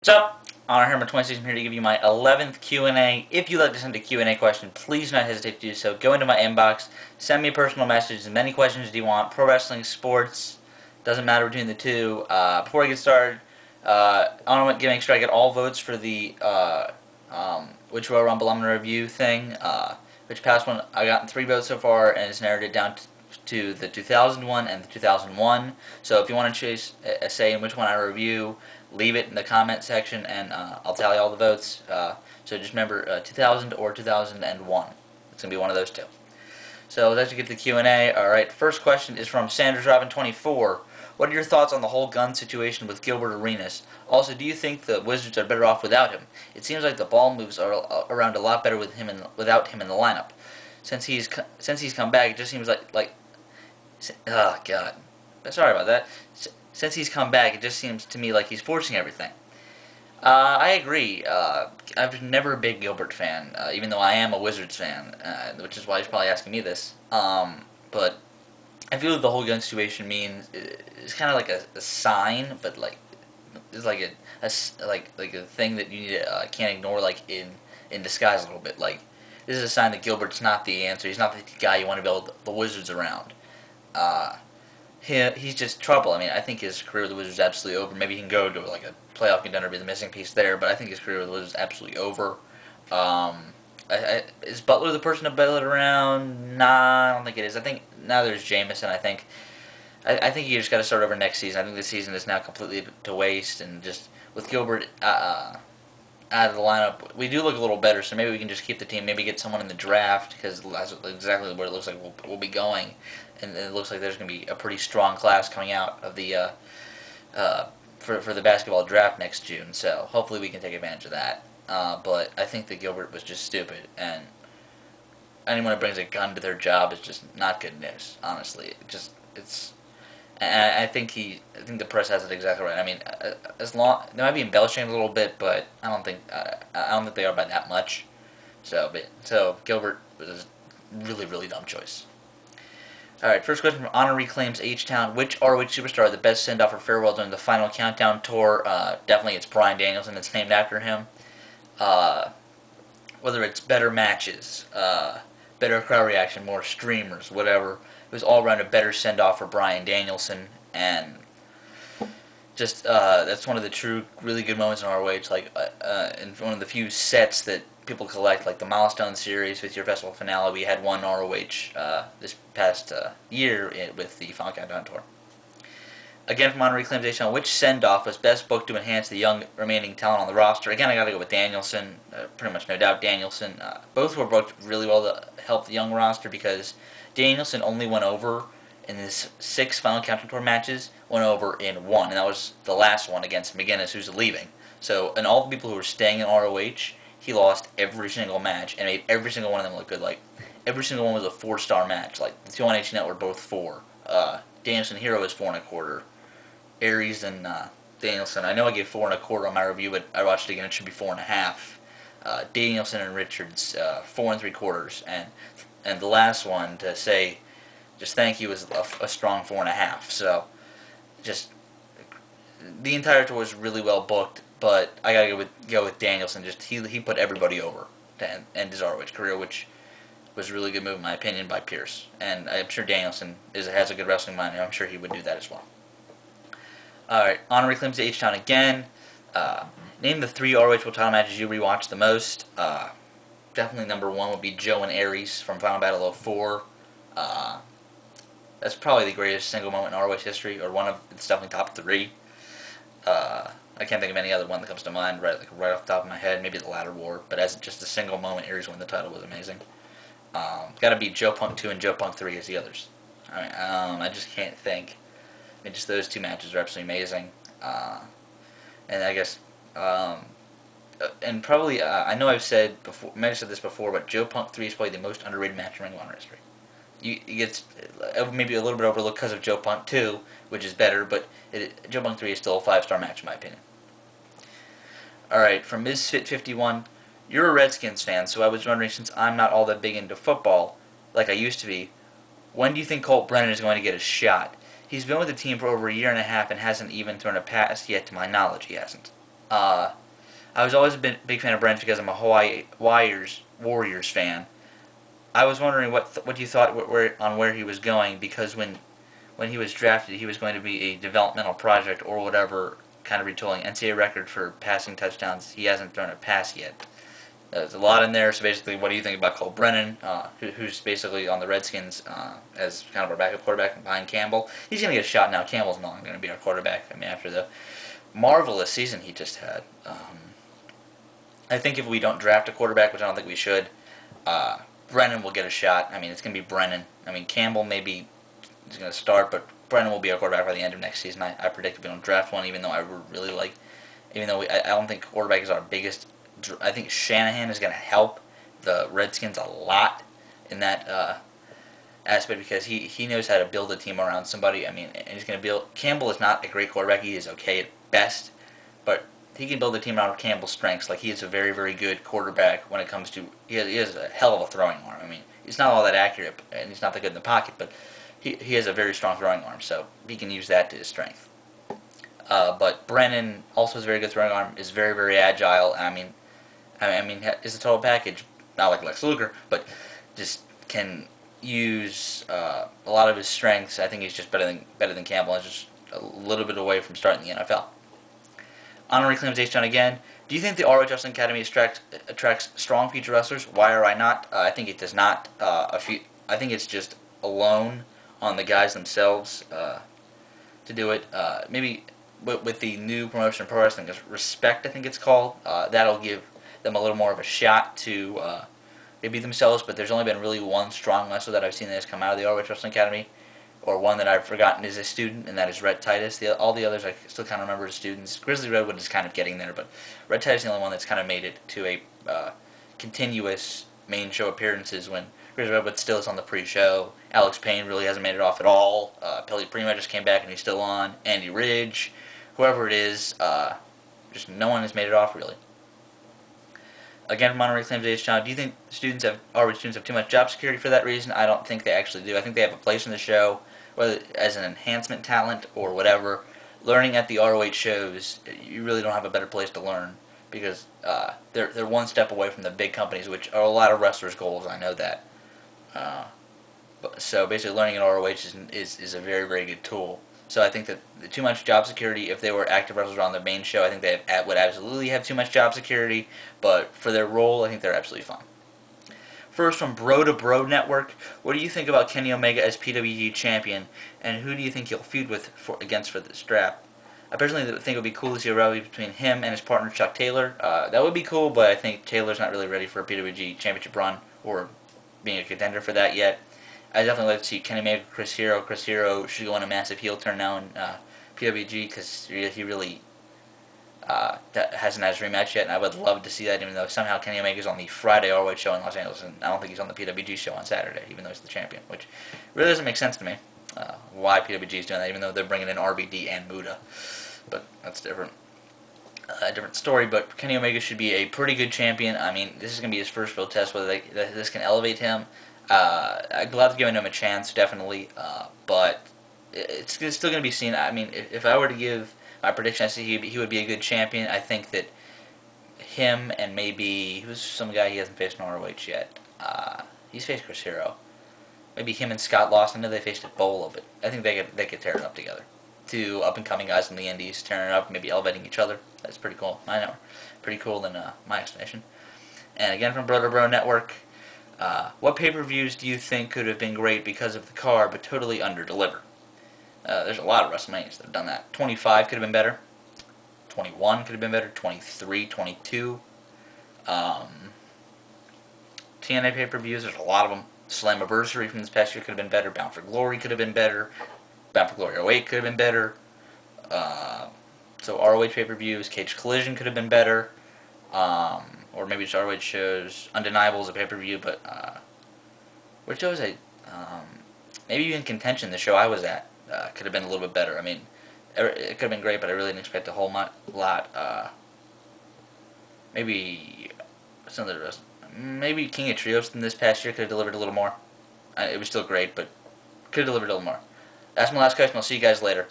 What's up? HonorHammer26. I'm here to give you my 11th Q&A. If you'd like to send a Q&A question, please do not hesitate to do so. Go into my inbox, send me a personal message, as many questions as you want. Pro wrestling, sports, doesn't matter between the two. Before I get started, I want to make sure I get all votes for the which Royal Rumble I'm going to review thing. Which past one, I gotten 3 votes so far, and it's narrowed it down to the 2001 and the 2001. So if you want to chase a say in which one I review, leave it in the comment section, and I'll tally all the votes. So just remember 2000 or 2001. It's going to be one of those two. So let's actually get to the Q&A. Alright, first question is from Sanders Robin 24. What are your thoughts on the whole gun situation with Gilbert Arenas? Also, do you think the Wizards are better off without him? It seems like the ball moves around a lot better with him without him in the lineup. Since he's come back, it just seems like oh god, sorry about that. Since he's come back, it just seems to me like he's forcing everything. I agree. I've never a big Gilbert fan, even though I am a Wizards fan, which is why he's probably asking me this. But I feel like the whole gun situation means it's kind of like a sign, but like it's like a thing that you need can't ignore, like in disguise a little bit. Like this is a sign that Gilbert's not the answer. He's not the guy you want to build the Wizards around. He's just trouble. I mean, I think his career with the Wizards is absolutely over. Maybe he can go to like a playoff contender, be the missing piece there, but I think his career with the Wizards is absolutely over. Is Butler the person to build it around? Nah, I don't think it is. I think now there's Jameson. I think you just got to start over next season. I think this season is now completely to waste, and just with Gilbert out of the lineup, we do look a little better. So maybe we can just keep the team. Maybe get someone in the draft, because that's exactly where it looks like we'll be going. And it looks like there's going to be a pretty strong class coming out of the for the basketball draft next June. So hopefully we can take advantage of that. But I think that Gilbert was just stupid, and anyone who brings a gun to their job is just not good news. Honestly, it's. And I think the press has it exactly right. I mean, as long they might be embellishing a little bit, but I don't think they are by that much. So Gilbert was a really dumb choice. Alright, first question from HonorReclaimsHTown. Which ROH superstar had the best send-off or farewell during the final countdown tour? Definitely it's Bryan Danielson. It's named after him. Whether it's better matches, better crowd reaction, more streamers, whatever, it was all around a better send-off for Bryan Danielson, and just that's one of the true really good moments in ROH. Like in one of the few sets that people collect, like the Milestone series with your festival finale. We had one ROH this past year with the Final Countdown tour. Again, from HonorReclaimsHTown, which send-off was best booked to enhance the young remaining talent on the roster? Again, I got to go with Danielson. Pretty much no doubt Danielson. Both were booked really well to help the young roster, because Danielson only went over in his 6 Final Countdown tour matches, went over in 1, and that was the last one against McGinnis, who's leaving. So, and all the people who were staying in ROH, he lost every single match and made every single one of them look good. Like, every single one was a 4-star match. Like, the 2 on HNet were both 4. Danielson Hero is 4.25. Aries and Danielson, I know I gave 4.25 on my review, but I watched it again, it should be 4.5. Danielson and Richards, 4.75. And the last one, to say just thank you, was a strong 4.5. So, just the entire tour was really well booked, but I gotta go with Danielson. Just he put everybody over to end his ROH career, which was a really good move in my opinion by Pierce. And I'm sure Danielson has a good wrestling mind, and I'm sure he would do that as well. Alright, HonorReclaimsHTown again. Name the 3 ROH World Title matches you rewatched the most. Definitely number 1 would be Joe and Aries from Final Battle 04. That's probably the greatest single moment in ROH history, or it's definitely top 3. I can't think of any other one that comes to mind right off the top of my head. Maybe the Ladder War, but as just a single moment, Aries winning the title was amazing. Got to be Joe Punk 2 and Joe Punk 3 as the others. I just can't think. I mean, just those 2 matches are absolutely amazing. And I guess, and probably, I know I've said before, I might have said this before, but Joe Punk 3 is probably the most underrated match in Ring of Honor history. It gets maybe a little bit overlooked because of Joe Punk 2, which is better, but Joe Punk 3 is still a 5-star match in my opinion. Alright, from Misfit51, you're a Redskins fan, so I was wondering, since I'm not all that big into football, like I used to be, when do you think Colt Brennan is going to get a shot? He's been with the team for over a year and a half and hasn't even thrown a pass yet, to my knowledge, he hasn't. I was always a big fan of Brennan's because I'm a Hawaii Warriors fan. I was wondering what you thought on where he was going, because when he was drafted, he was going to be a developmental project or whatever, kind of retooling NCAA record for passing touchdowns. He hasn't thrown a pass yet. There's a lot in there. So basically, what do you think about Colt Brennan, who's basically on the Redskins as kind of our backup quarterback behind Campbell? He's going to get a shot now. Campbell's not going to be our quarterback. I mean, after the marvelous season he just had. I think if we don't draft a quarterback, which I don't think we should, Brennan will get a shot. I mean, it's going to be Brennan. I mean, Campbell maybe is going to start, but Brennan will be our quarterback by the end of next season. I predict if we don't draft one, even though I really like, even though I don't think quarterback is our biggest. I think Shanahan is going to help the Redskins a lot in that aspect, because he knows how to build a team around somebody. I mean, and he's going to build. Campbell is not a great quarterback. He is okay at best, but he can build a team around Campbell's strengths. Like, he is a very, very good quarterback when it comes to. He has a hell of a throwing arm. I mean, he's not all that accurate, and he's not that good in the pocket, but he has a very strong throwing arm, so he can use that to his strength. But Brennan also has a very good throwing arm. Is very, very agile. I mean, is a total package. Not like Lex Luger, but just can use a lot of his strengths. I think he's just better than Campbell, and just a little bit away from starting the NFL. HonorReclaimsHTown again. Do you think the ROH Wrestling Academy attracts strong future wrestlers? Why or why not? I think it does not. I think it's just alone on the guys themselves to do it. Maybe with the new promotion of pro wrestling, Respect, I think it's called. That'll give them a little more of a shot to maybe themselves. But there's only been really one strong wrestler that I've seen that has come out of the ROH Wrestling Academy, or one that I've forgotten is a student, and that is Red Titus. All the others I still kind of remember as students. Grizzly Redwood is kind of getting there, but Red Titus is the only one that's kind of made it to a continuous main show appearances, when Grizzly Redwood still is on the pre-show. Alex Payne really hasn't made it off at all. Pelly Primo just came back and he's still on. Andy Ridge, whoever it is, just no one has made it off really. Again, from HonorReclaimsHTown, do you think ROH students have too much job security for that reason? I don't think they actually do. I think they have a place in the show, whether as an enhancement talent or whatever. Learning at the ROH shows, you really don't have a better place to learn, because they're one step away from the big companies, which are a lot of wrestlers' goals. I know that. So basically, learning at ROH is a very, very good tool. So I think that too much job security, if they were active wrestlers on their main show, I think they would absolutely have too much job security. But for their role, I think they're absolutely fine. First, from Bro to Bro Network, what do you think about Kenny Omega as PWG champion, and who do you think he'll feud with against for the strap? I personally think it would be cool to see a rivalry between him and his partner Chuck Taylor. That would be cool, but I think Taylor's not really ready for a PWG championship run or being a contender for that yet. I definitely like to see Kenny Omega, Chris Hero. Chris Hero should go on a massive heel turn now in PWG, because he really hasn't had his rematch yet, and I would love to see that, even though somehow Kenny Omega's on the Friday ROH show in Los Angeles, and I don't think he's on the PWG show on Saturday, even though he's the champion, which really doesn't make sense to me, why PWG is doing that, even though they're bringing in RBD and Muda. But that's different. A different story, but Kenny Omega should be a pretty good champion. I mean, this is going to be his first real test, whether this can elevate him. I'd love to give him a chance, definitely, but it's still going to be seen. I mean, if I were to give my prediction, I see he would be a good champion. I think that him and maybe, who's some guy he hasn't faced in ROH yet? He's faced Chris Hero. Maybe him and Scott Lawson. I know they faced at Bowl, but I think they could tear it up together. Two up-and-coming guys in the Indies tearing it up, maybe elevating each other. That's pretty cool. I know. Pretty cool in my estimation. And again, from Bro to Bro Network, what pay-per-views do you think could have been great because of the card, but totally under-deliver? There's a lot of WrestleManias that have done that. 25 could have been better. 21 could have been better. 23, 22. TNA pay-per-views, there's a lot of them. Slammiversary from this past year could have been better. Bound for Glory could have been better. Bound for Glory 08 could have been better. So ROH pay-per-views, Cage Collision could have been better. Or maybe just ROH shows. Undeniable is a pay-per-view, but which show was I? Maybe even Contention, the show I was at, could have been a little bit better. I mean, it could have been great, but I really didn't expect a whole lot. Maybe some of the rest. Maybe King of Trios in this past year could have delivered a little more. It was still great, but could have delivered a little more. That's my last question. I'll see you guys later.